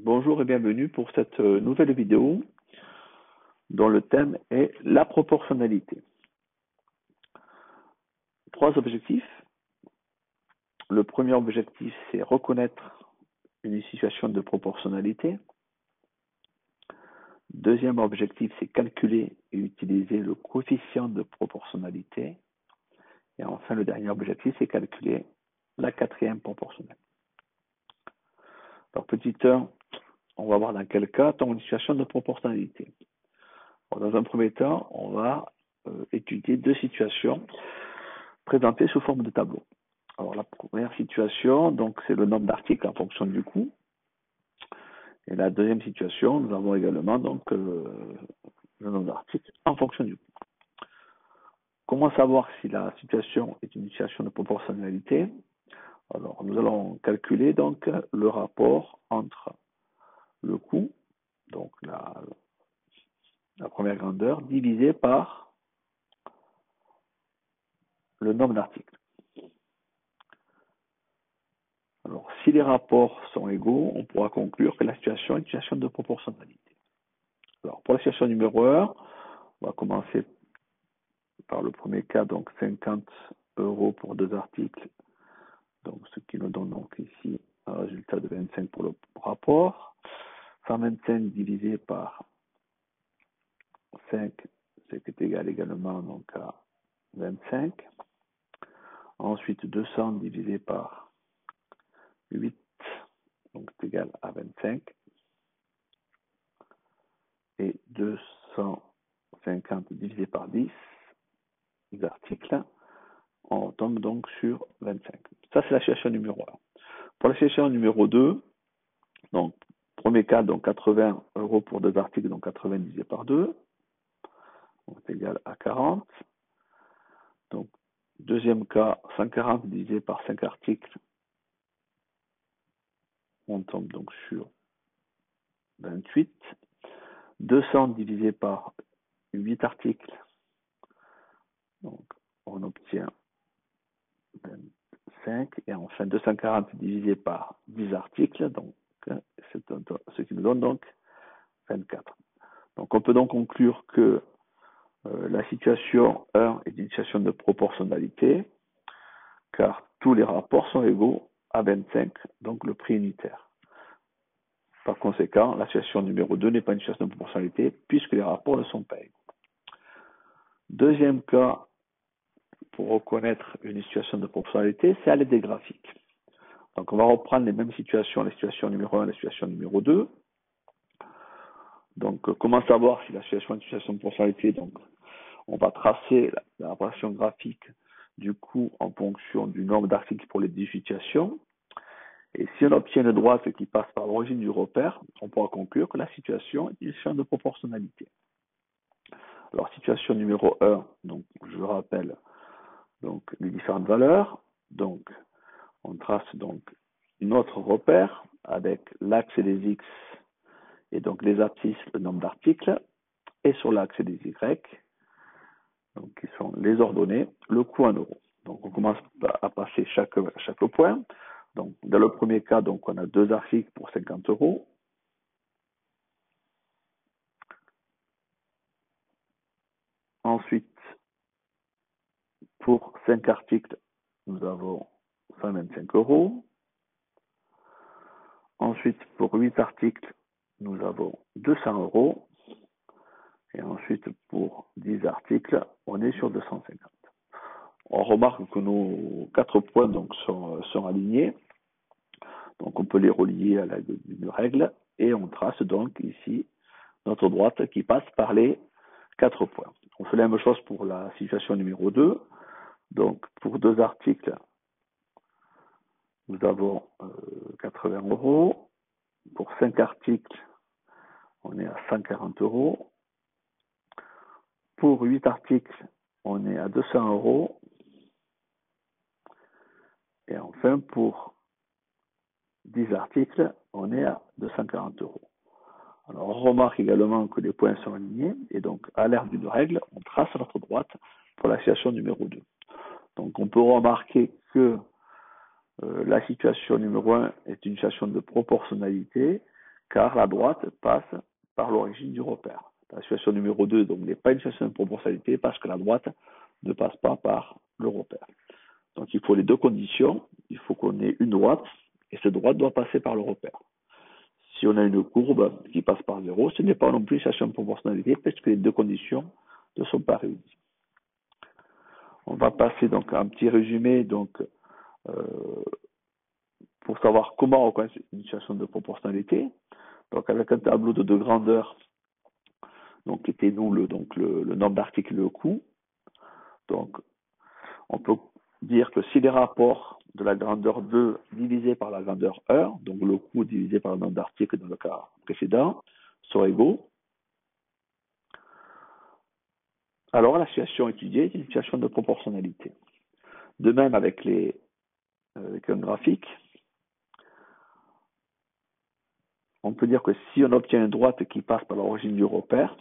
Bonjour et bienvenue pour cette nouvelle vidéo dont le thème est la proportionnalité. Trois objectifs. Le premier objectif, c'est reconnaître une situation de proportionnalité. Deuxième objectif, c'est calculer et utiliser le coefficient de proportionnalité. Et enfin, le dernier objectif, c'est calculer la quatrième proportionnelle. Alors, petit 1, on va voir dans quel cas tombe une situation de proportionnalité. Alors, dans un premier temps, on va étudier deux situations présentées sous forme de tableau. Alors, la première situation, donc, c'est le nombre d'articles en fonction du coût. Et la deuxième situation, nous avons également donc le nombre d'articles en fonction du coût. Comment savoir si la situation est une situation de proportionnalité? Alors, nous allons calculer donc le rapport entre le coût, donc la première grandeur, divisé par le nombre d'articles. Alors, si les rapports sont égaux, on pourra conclure que la situation est une situation de proportionnalité. Alors, pour la situation numéro 1, on va commencer par le premier cas, donc 50 € pour deux articles, donc ce qui nous donne donc ici un résultat de 25 pour le rapport. 125 divisé par 5, ce qui est égal également donc à 25. Ensuite, 200 divisé par 8, donc c'est égal à 25. Et 250 divisé par 10 articles, on tombe donc sur 25. Ça, c'est la situation numéro 1. Pour la situation numéro 2, donc, premier cas, donc 80 € pour deux articles, donc 80 divisé par 2, donc c'est égal à 40. Donc, deuxième cas, 140 divisé par 5 articles, on tombe donc sur 28. 200 divisé par 8 articles, donc on obtient 25. Et enfin, 240 divisé par 10 articles, donc c'est ce qui nous donne donc 24. Donc on peut donc conclure que la situation 1 est une situation de proportionnalité, car tous les rapports sont égaux à 25, donc le prix unitaire. Par conséquent, la situation numéro 2 n'est pas une situation de proportionnalité, puisque les rapports ne sont pas égaux. Deuxième cas, pour reconnaître une situation de proportionnalité, c'est à l'aide des graphiques. Donc on va reprendre les mêmes situations, la situation numéro 1 et la situation numéro 2. Donc comment savoir si la situation est une situation de proportionnalité? Donc on va tracer la relation graphique du coût en fonction du nombre d'articles pour les 10 situations. Et si on obtient une droite qui passe par l'origine du repère, on pourra conclure que la situation est une situation de proportionnalité. Alors, situation numéro 1, donc je rappelle donc les différentes valeurs. Donc, on trace donc notre repère avec l'axe des X et donc les abscisses, le nombre d'articles, et sur l'axe des Y, donc qui sont les ordonnées, le coût en euros. Donc on commence à passer chaque point. Donc dans le premier cas, donc on a deux articles pour 50 €. Ensuite, pour 5 articles, nous avons 125 €. Ensuite, pour 8 articles, nous avons 200 €. Et ensuite, pour 10 articles, on est sur 250. On remarque que nos 4 points donc, sont alignés. Donc on peut les relier à l'aide d'une règle. Et on trace donc ici notre droite qui passe par les 4 points. On fait la même chose pour la situation numéro 2. Donc pour deux articles, nous avons 80 €. Pour 5 articles, on est à 140 €. Pour 8 articles, on est à 200 €. Et enfin, pour 10 articles, on est à 240 €. Alors, on remarque également que les points sont alignés. Et donc, à l'aide d'une règle, on trace notre droite pour la situation numéro 2. Donc, on peut remarquer que la situation numéro 1 est une situation de proportionnalité, car la droite passe par l'origine du repère. La situation numéro 2 donc, n'est pas une situation de proportionnalité parce que la droite ne passe pas par le repère. Donc il faut les deux conditions. Il faut qu'on ait une droite et cette droite doit passer par le repère. Si on a une courbe qui passe par 0, ce n'est pas non plus une situation de proportionnalité parce que les deux conditions ne sont pas réunies. On va passer donc à un petit résumé donc, pour savoir comment reconnaître une situation de proportionnalité. Donc avec un tableau de deux grandeurs, donc qui était nous le nombre d'articles et le coût. Donc on peut dire que si les rapports de la grandeur 2 divisé par la grandeur 1, donc le coût divisé par le nombre d'articles dans le cas précédent, sont égaux, alors la situation étudiée est une situation de proportionnalité. De même avec un graphique, on peut dire que si on obtient une droite qui passe par l'origine du repère,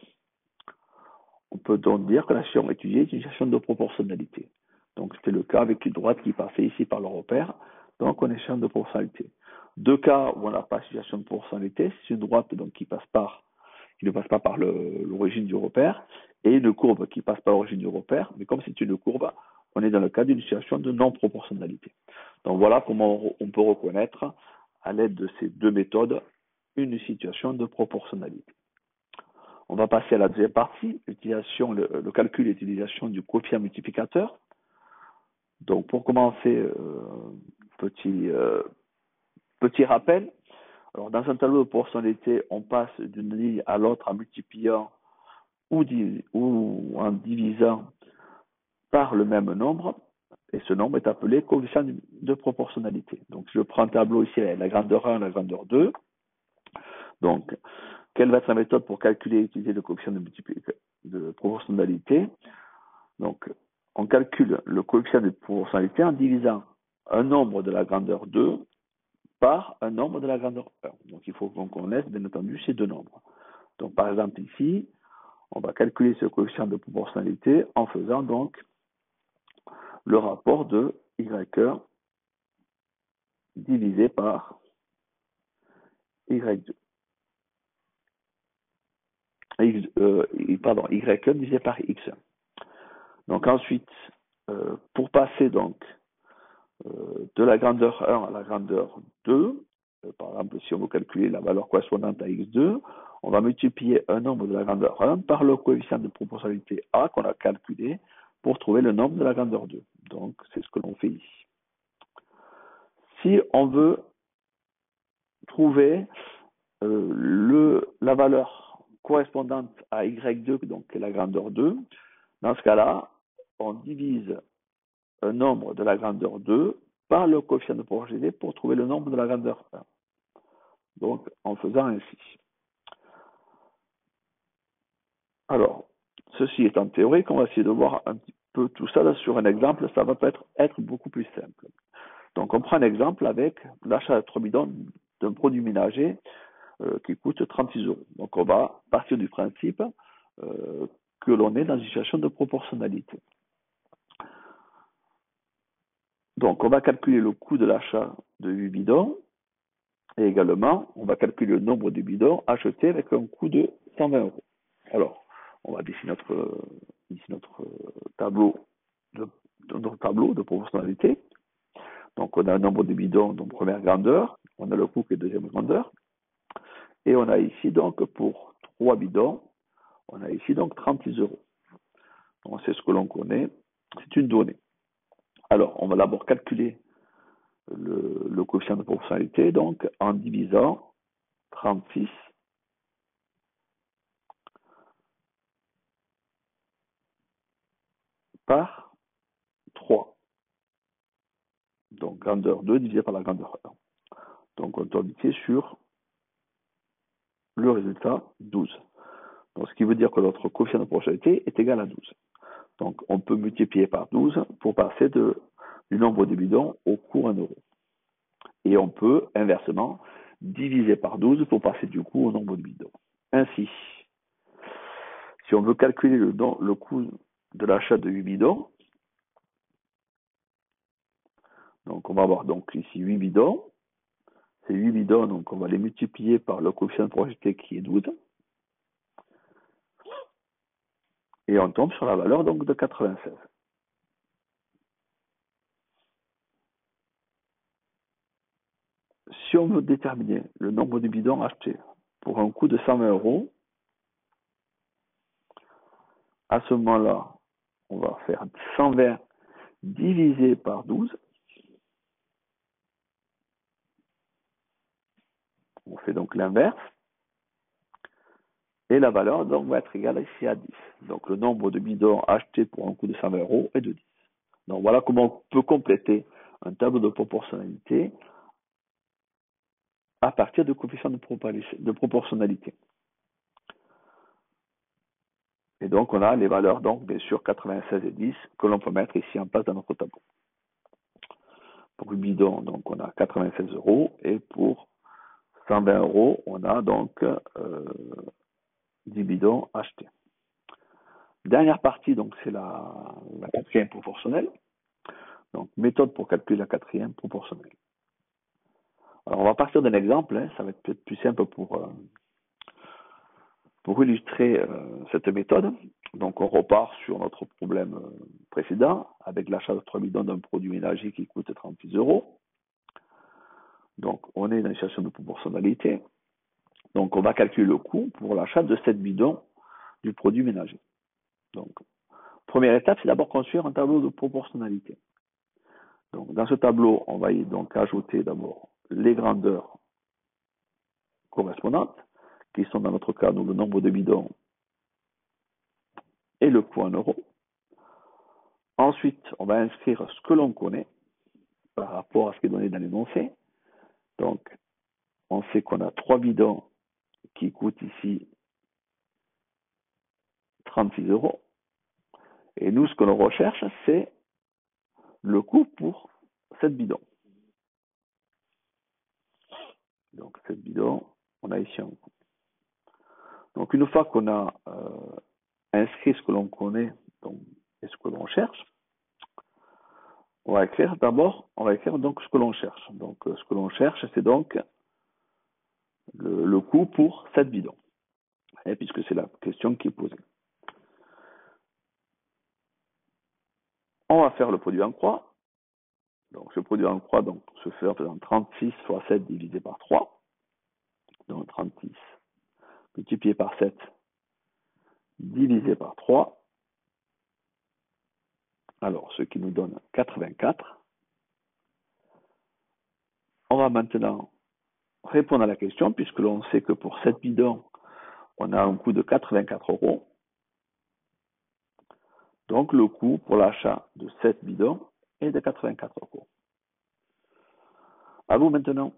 on peut donc dire que la situation étudiée est une situation de proportionnalité. Donc c'était le cas avec une droite qui passait ici par le repère, donc on est situation de proportionnalité. Deux cas où on n'a pas situation de proportionnalité, c'est une droite donc, qui ne passe pas par l'origine du repère, et une courbe qui passe par l'origine du repère, mais comme c'est une courbe, on est dans le cas d'une situation de non-proportionnalité. Donc voilà comment on peut reconnaître, à l'aide de ces deux méthodes, une situation de proportionnalité. On va passer à la deuxième partie, le calcul et l'utilisation du coefficient multiplicateur. Donc pour commencer, petit rappel. Alors dans un tableau de proportionnalité, on passe d'une ligne à l'autre en multipliant ou en divisant par le même nombre, et ce nombre est appelé coefficient de proportionnalité. Donc je prends un tableau ici, la grandeur 1, la grandeur 2. Donc, quelle va être la méthode pour calculer et utiliser le coefficient de proportionnalité? Donc, on calcule le coefficient de proportionnalité en divisant un nombre de la grandeur 2 par un nombre de la grandeur 1. Donc, il faut qu'on connaisse, bien entendu, ces deux nombres. Donc, par exemple, ici, on va calculer ce coefficient de proportionnalité en faisant donc le rapport de y1 divisé par y2. Y1 divisé par x1. Donc ensuite, pour passer donc de la grandeur 1 à la grandeur 2, par exemple, si on veut calculer la valeur correspondante à x2, on va multiplier un nombre de la grandeur 1 par le coefficient de proportionnalité a qu'on a calculé pour trouver le nombre de la grandeur 2. Donc, c'est ce que l'on fait ici. Si on veut trouver la valeur correspondante à y2, donc la grandeur 2, dans ce cas-là, on divise un nombre de la grandeur 2 par le coefficient de proportionnalité pour trouver le nombre de la grandeur 1. Donc, en faisant ainsi. Alors, ceci étant théorique, on va essayer de voir un petit peu tout ça là, sur un exemple. Ça va peut-être être beaucoup plus simple. Donc, on prend un exemple avec l'achat de 3 bidons d'un produit ménager qui coûte 36 euros. Donc, on va partir du principe que l'on est dans une situation de proportionnalité. Donc, on va calculer le coût de l'achat de 8 bidons et également, on va calculer le nombre de bidons achetés avec un coût de 120 euros. Alors, on va dessiner notre tableau de proportionnalité. Donc, on a un nombre de bidons de première grandeur, on a le coût qui est deuxième grandeur, et on a ici donc pour 3 bidons, on a ici donc 36 euros. Donc, c'est ce que l'on connaît, c'est une donnée. Alors, on va d'abord calculer le coefficient de proportionnalité, donc en divisant 36 par 3. Donc, grandeur 2 divisé par la grandeur 1. Donc, on tombe ici sur le résultat 12. Donc, ce qui veut dire que notre coefficient de proportionnalité est égal à 12. Donc, on peut multiplier par 12 pour passer du nombre de bidons au coût 1 euro. Et on peut, inversement, diviser par 12 pour passer du coût au nombre de bidons. Ainsi, si on veut calculer le coût de l'achat de 8 bidons, donc on va avoir donc ici 8 bidons, ces 8 bidons, donc on va les multiplier par le coefficient de porosité qui est 12. Et on tombe sur la valeur donc de 96. Si on veut déterminer le nombre de bidons achetés pour un coût de 120 euros, à ce moment-là, on va faire 120 divisé par 12. On fait donc l'inverse. Et la valeur donc va être égale ici à 10. Donc le nombre de bidons achetés pour un coût de 120 euros est de 10. Donc voilà comment on peut compléter un tableau de proportionnalité à partir de coefficients de proportionnalité. Et donc on a les valeurs, donc bien sûr 96 et 10, que l'on peut mettre ici en place dans notre tableau. Pour le bidon, donc on a 96 euros, et pour 120 euros, on a donc 10 bidons achetés. Dernière partie, donc c'est la quatrième proportionnelle. Donc méthode pour calculer la quatrième proportionnelle. Alors on va partir d'un exemple, hein, ça va être peut-être plus simple pour illustrer cette méthode. Donc on repart sur notre problème précédent avec l'achat de 3 bidons d'un produit ménager qui coûte 36 euros. Donc on est dans une situation de proportionnalité. Donc on va calculer le coût pour l'achat de 7 bidons du produit ménager. Donc première étape, c'est d'abord construire un tableau de proportionnalité. Donc dans ce tableau, on va y donc ajouter d'abord les grandeurs correspondantes, qui sont dans notre cas donc, le nombre de bidons et le coût en euros. Ensuite, on va inscrire ce que l'on connaît par rapport à ce qui est donné dans l'énoncé. Donc, on sait qu'on a 3 bidons qui coûtent ici 36 euros. Et nous, ce que l'on recherche, c'est le coût pour 7 bidons. Donc, 7 bidons, on a ici un coût. Donc, une fois qu'on a inscrit ce que l'on connaît donc, et ce que l'on cherche, on va écrire donc ce que l'on cherche. Donc, ce que l'on cherche, c'est donc le coût pour 7 bidons, puisque c'est la question qui est posée. On va faire le produit en croix. Donc, ce produit en croix donc, se fait en faisant 36 fois 7 divisé par 3. Donc, 36 multiplié par 7 divisé par 3. Alors, ce qui nous donne 84. On va maintenant répondre à la question, puisque l'on sait que pour 7 bidons, on a un coût de 84 euros. Donc, le coût pour l'achat de 7 bidons est de 84 euros. À vous maintenant.